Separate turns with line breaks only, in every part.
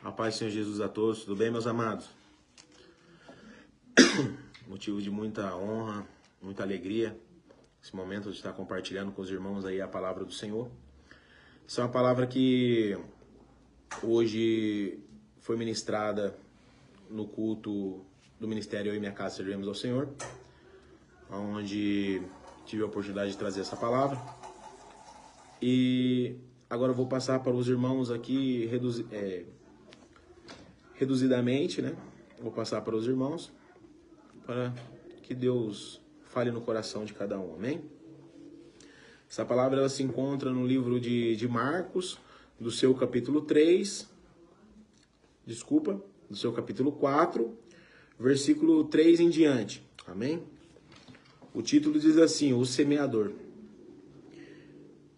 A paz do Senhor Jesus a todos, tudo bem, meus amados? Motivo de muita honra, muita alegria, esse momento de estar compartilhando com os irmãos aí a palavra do Senhor. Essa é uma palavra que hoje foi ministrada no culto do Ministério Eu e Minha Casa Serviremos ao Senhor, onde tive a oportunidade de trazer essa palavra. E agora eu vou passar para os irmãos aqui reduzidamente, né? Vou passar para os irmãos para que Deus fale no coração de cada um, amém? Essa palavra ela se encontra no livro de Marcos, do seu capítulo 4, versículo 3 em diante, amém? O título diz assim, o semeador.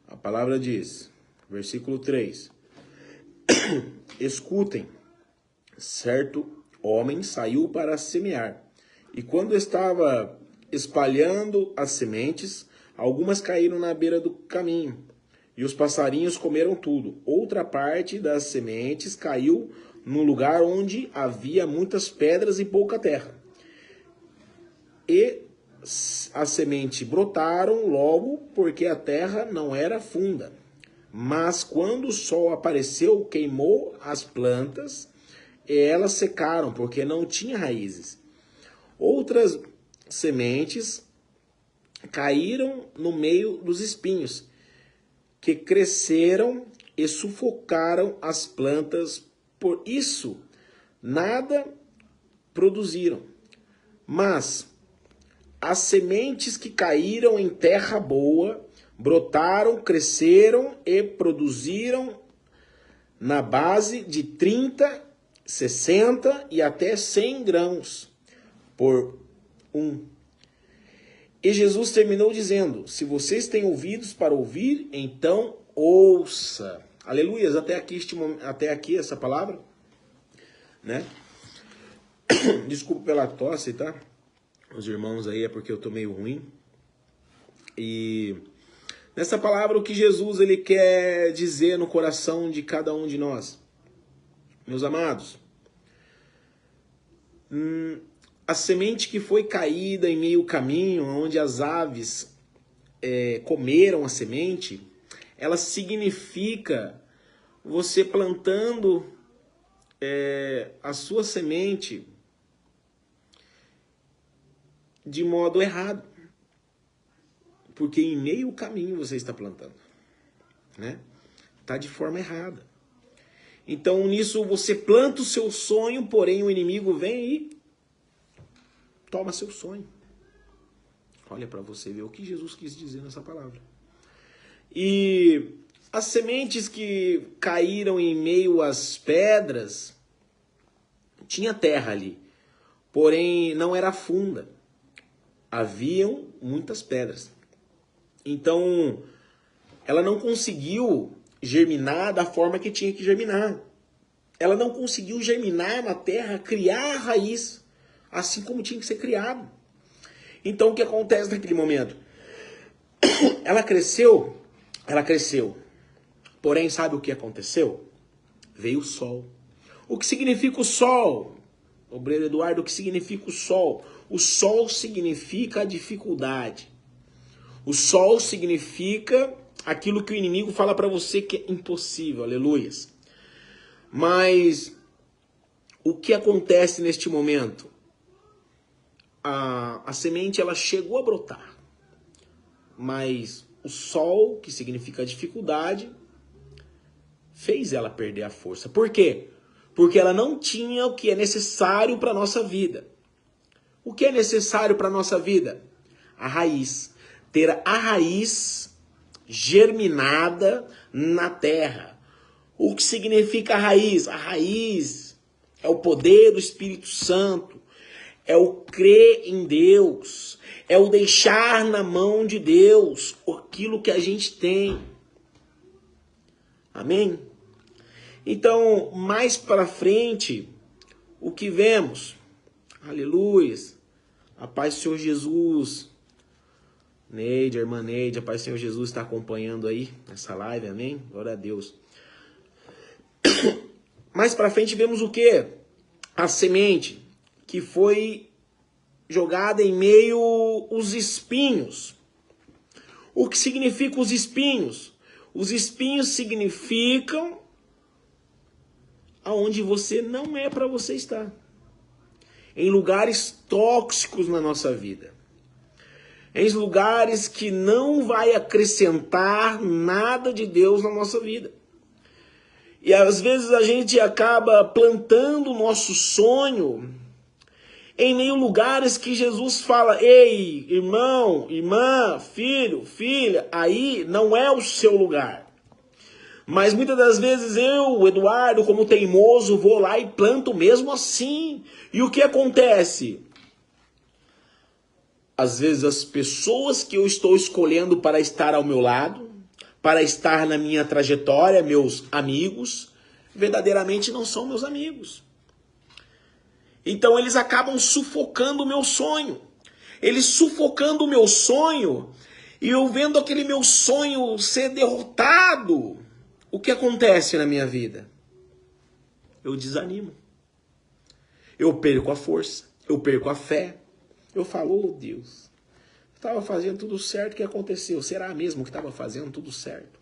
A palavra diz, versículo 3, escutem, certo homem saiu para semear, e quando estava espalhando as sementes, algumas caíram na beira do caminho, e os passarinhos comeram tudo. Outra parte das sementes caiu num lugar onde havia muitas pedras e pouca terra. E as sementes brotaram logo, porque a terra não era funda. Mas quando o sol apareceu, queimou as plantas, e elas secaram, porque não tinha raízes. Outras sementes caíram no meio dos espinhos, que cresceram e sufocaram as plantas, por isso nada produziram. Mas as sementes que caíram em terra boa, brotaram, cresceram e produziram na base de 30, 60 e até 100 grãos por um. E Jesus terminou dizendo, se vocês têm ouvidos para ouvir, então ouça. Aleluias, até aqui essa palavra, né? Desculpa pela tosse, tá? Os irmãos aí é porque eu tô meio ruim. E nessa palavra o que Jesus ele quer dizer no coração de cada um de nós? Meus amados, a semente que foi caída em meio caminho, onde as aves comeram a semente, ela significa você plantando a sua semente de modo errado. Porque em meio caminho você está plantando, né? Tá de forma errada. Então nisso você planta o seu sonho, porém o inimigo vem e toma seu sonho. Olha para você ver o que Jesus quis dizer nessa palavra. E as sementes que caíram em meio às pedras, tinha terra ali, porém não era funda. Haviam muitas pedras. Então, ela não conseguiu germinar da forma que tinha que germinar. Ela não conseguiu germinar na terra, criar a raiz, assim como tinha que ser criado. Então, o que acontece naquele momento? Ela cresceu. Porém, sabe o que aconteceu? Veio o sol. O que significa o sol? Obreiro Eduardo, o que significa o sol? O sol significa a dificuldade. O sol significa aquilo que o inimigo fala para você que é impossível, aleluias. Mas o que acontece neste momento? A semente ela chegou a brotar, mas o sol, que significa a dificuldade, fez ela perder a força. Por quê? Porque ela não tinha o que é necessário para a nossa vida. O que é necessário para a nossa vida? A raiz. Ter a raiz germinada na terra. O que significa a raiz? A raiz é o poder do Espírito Santo, é o crer em Deus, é o deixar na mão de Deus aquilo que a gente tem. Amém? Então, mais para frente, o que vemos? Aleluia! A paz do Senhor Jesus. Neide, a irmã Neide, a paz do Senhor Jesus está acompanhando aí essa live, amém? Glória a Deus. Mais para frente vemos o quê? A semente que foi jogada em meio aos espinhos. O que significa os espinhos? Os espinhos significam aonde você não é para você estar. Em lugares tóxicos na nossa vida. Em lugares que não vai acrescentar nada de Deus na nossa vida. E às vezes a gente acaba plantando o nosso sonho em meio a lugares que Jesus fala: ei, irmão, irmã, filho, filha, aí não é o seu lugar. Mas muitas das vezes eu, Eduardo, como teimoso, vou lá e planto mesmo assim. E o que acontece? Às vezes as pessoas que eu estou escolhendo para estar ao meu lado, para estar na minha trajetória, meus amigos, verdadeiramente não são meus amigos. Então eles acabam sufocando o meu sonho. Eles sufocando o meu sonho, e eu vendo aquele meu sonho ser derrotado, o que acontece na minha vida? Eu desanimo. Eu perco a força, eu perco a fé. Eu falo: oh Deus, eu estava fazendo tudo certo, o que aconteceu? Será mesmo que estava fazendo tudo certo?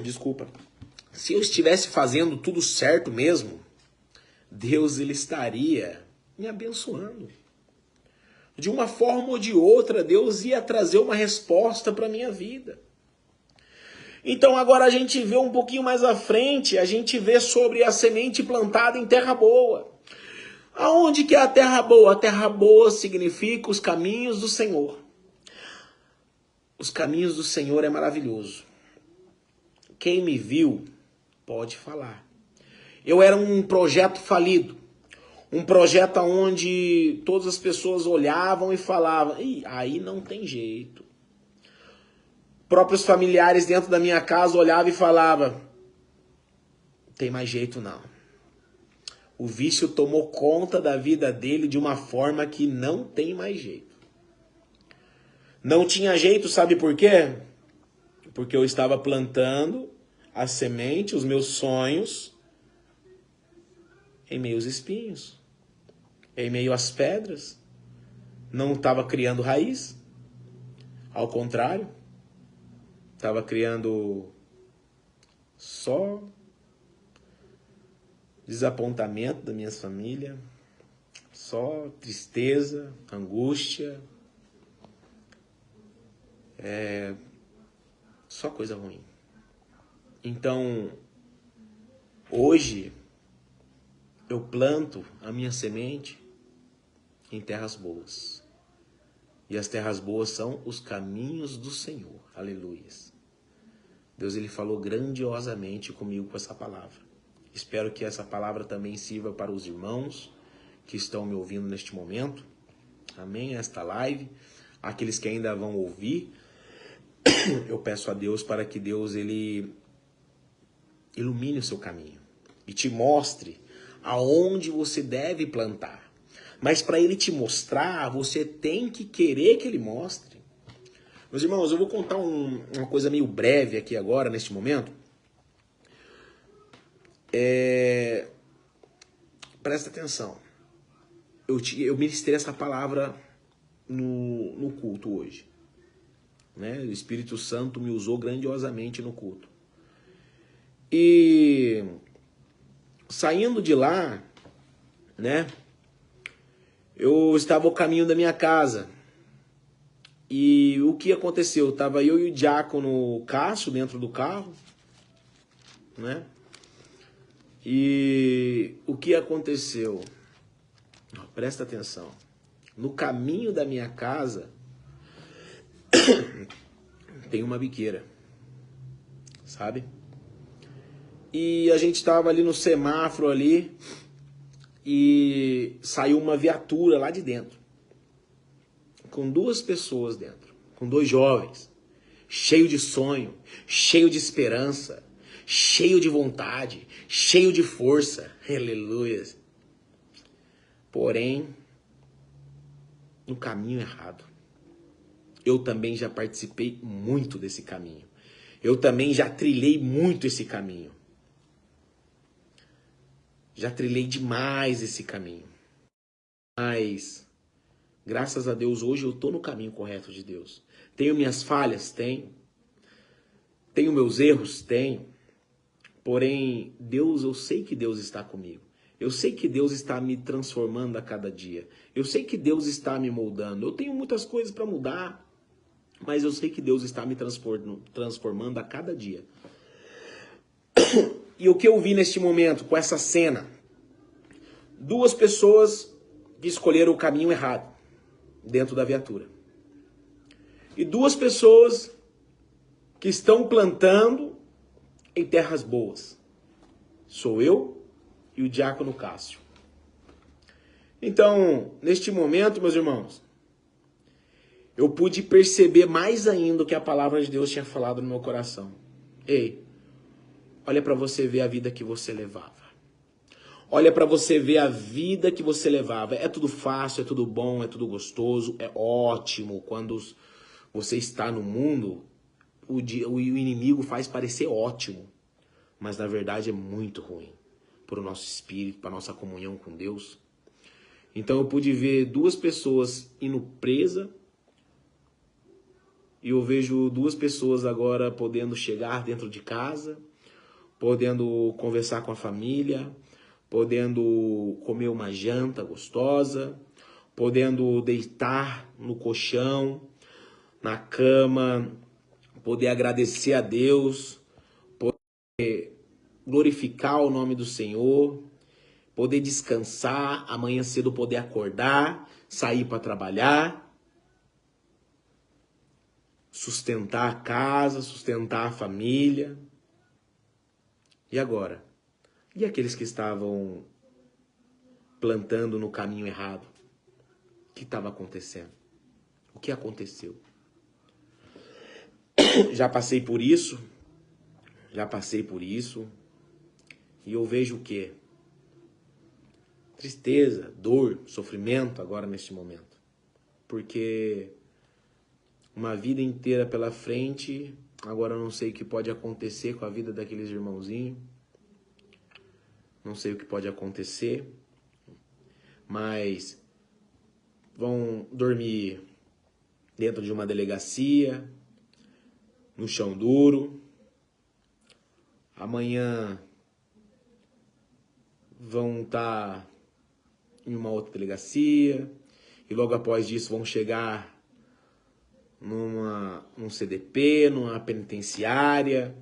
Desculpa. Se eu estivesse fazendo tudo certo mesmo, Deus ele estaria me abençoando. De uma forma ou de outra, Deus ia trazer uma resposta para a minha vida. Então agora a gente vê um pouquinho mais à frente, a gente vê sobre a semente plantada em terra boa. Aonde que é a terra boa? A terra boa significa os caminhos do Senhor. Os caminhos do Senhor é maravilhoso. Quem me viu pode falar. Eu era um projeto falido. Um projeto onde todas as pessoas olhavam e falavam: aí não tem jeito. Próprios familiares dentro da minha casa olhavam e falavam: não tem mais jeito não. O vício tomou conta da vida dele de uma forma que não tem mais jeito. Não tinha jeito, sabe por quê? Porque eu estava plantando a semente, os meus sonhos, em meio aos espinhos, em meio às pedras. Não estava criando raiz. Ao contrário, estava criando só desapontamento da minha família, só tristeza, angústia, só coisa ruim. Então, hoje, eu planto a minha semente em terras boas. E as terras boas são os caminhos do Senhor. Aleluias. Deus ele falou grandiosamente comigo com essa palavra. Espero que essa palavra também sirva para os irmãos que estão me ouvindo neste momento. Amém? Esta live. Aqueles que ainda vão ouvir, eu peço a Deus para que Deus ele ilumine o seu caminho e te mostre aonde você deve plantar. Mas para ele te mostrar, você tem que querer que ele mostre. Meus irmãos, eu vou contar uma coisa meio breve aqui agora, neste momento. Presta atenção. Eu ministrei essa palavra no culto hoje. Né? O Espírito Santo me usou grandiosamente no culto. E saindo de lá, né? Eu estava ao caminho da minha casa. E o que aconteceu? Estava eu e o diácono Cássio dentro do carro, né? E o que aconteceu? Presta atenção. No caminho da minha casa tem uma biqueira, sabe? E a gente estava ali no semáforo ali e saiu uma viatura lá de dentro, com 2 pessoas dentro, com 2 jovens, cheio de sonho, cheio de esperança, cheio de vontade, cheio de força, aleluia. Porém, no caminho errado. Eu também já participei muito desse caminho. Eu também já trilhei muito esse caminho. Já trilhei demais esse caminho. Mas, graças a Deus, hoje eu estou no caminho correto de Deus. Tenho minhas falhas? Tenho. Tenho meus erros? Tenho. Porém, Deus, eu sei que Deus está comigo. Eu sei que Deus está me transformando a cada dia. Eu sei que Deus está me moldando. Eu tenho muitas coisas para mudar, mas eu sei que Deus está me transformando a cada dia. E o que eu vi neste momento, com essa cena? Duas pessoas que escolheram o caminho errado dentro da viatura. E duas pessoas que estão plantando em terras boas. Sou eu e o diácono Cássio. Então, neste momento, meus irmãos, eu pude perceber mais ainda o que a palavra de Deus tinha falado no meu coração. Ei, olha para você ver a vida que você levava. Olha para você ver a vida que você levava. É tudo fácil, é tudo bom, é tudo gostoso, é ótimo. Quando você está no mundo, o inimigo faz parecer ótimo. Mas na verdade é muito ruim para o nosso espírito, para a nossa comunhão com Deus. Então eu pude ver duas pessoas indo presa. E eu vejo duas pessoas agora podendo chegar dentro de casa, podendo conversar com a família, podendo comer uma janta gostosa, podendo deitar no colchão, na cama, poder agradecer a Deus, poder glorificar o nome do Senhor, poder descansar, amanhã cedo poder acordar, sair para trabalhar, sustentar a casa, sustentar a família. E agora? E aqueles que estavam plantando no caminho errado? O que estava acontecendo? O que aconteceu? Já passei por isso. E eu vejo o quê? Tristeza, dor, sofrimento agora neste momento. Porque uma vida inteira pela frente, agora eu não sei o que pode acontecer com a vida daqueles irmãozinhos. Não sei o que pode acontecer, mas vão dormir dentro de uma delegacia, no chão duro. Amanhã vão estar em uma outra delegacia e logo após disso vão chegar num CDP, numa penitenciária,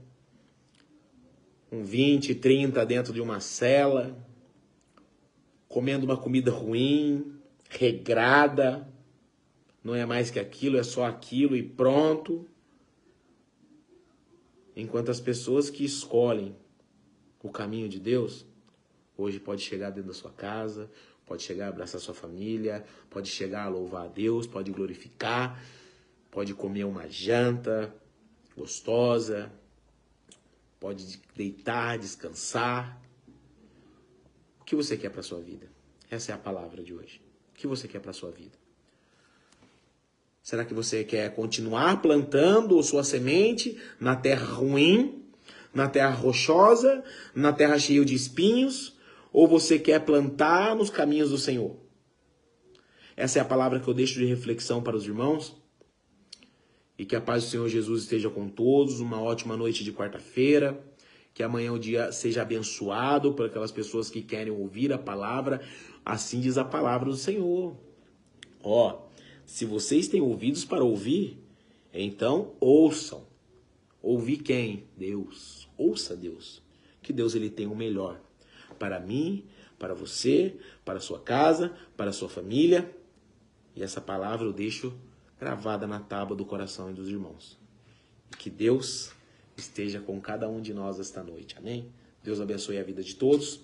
com 20, 30 dentro de uma cela, comendo uma comida ruim, regrada, não é mais que aquilo, é só aquilo e pronto. Enquanto as pessoas que escolhem o caminho de Deus, hoje pode chegar dentro da sua casa, pode chegar a abraçar sua família, pode chegar a louvar a Deus, pode glorificar, pode comer uma janta gostosa, pode deitar, descansar. O que você quer para a sua vida? Essa é a palavra de hoje. O que você quer para a sua vida? Será que você quer continuar plantando sua semente na terra ruim, na terra rochosa, na terra cheia de espinhos? Ou você quer plantar nos caminhos do Senhor? Essa é a palavra que eu deixo de reflexão para os irmãos. E que a paz do Senhor Jesus esteja com todos. Uma ótima noite de quarta-feira. Que amanhã o dia seja abençoado por aquelas pessoas que querem ouvir a palavra. Assim diz a palavra do Senhor. Se vocês têm ouvidos para ouvir, então ouçam. Ouvir quem? Deus. Ouça Deus. Que Deus ele tem o melhor para mim, para você, para a sua casa, para a sua família. E essa palavra eu deixo gravada na tábua do coração e dos irmãos. E que Deus esteja com cada um de nós esta noite. Amém? Deus abençoe a vida de todos.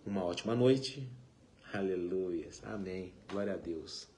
Uma ótima noite. Aleluia. Amém. Glória a Deus.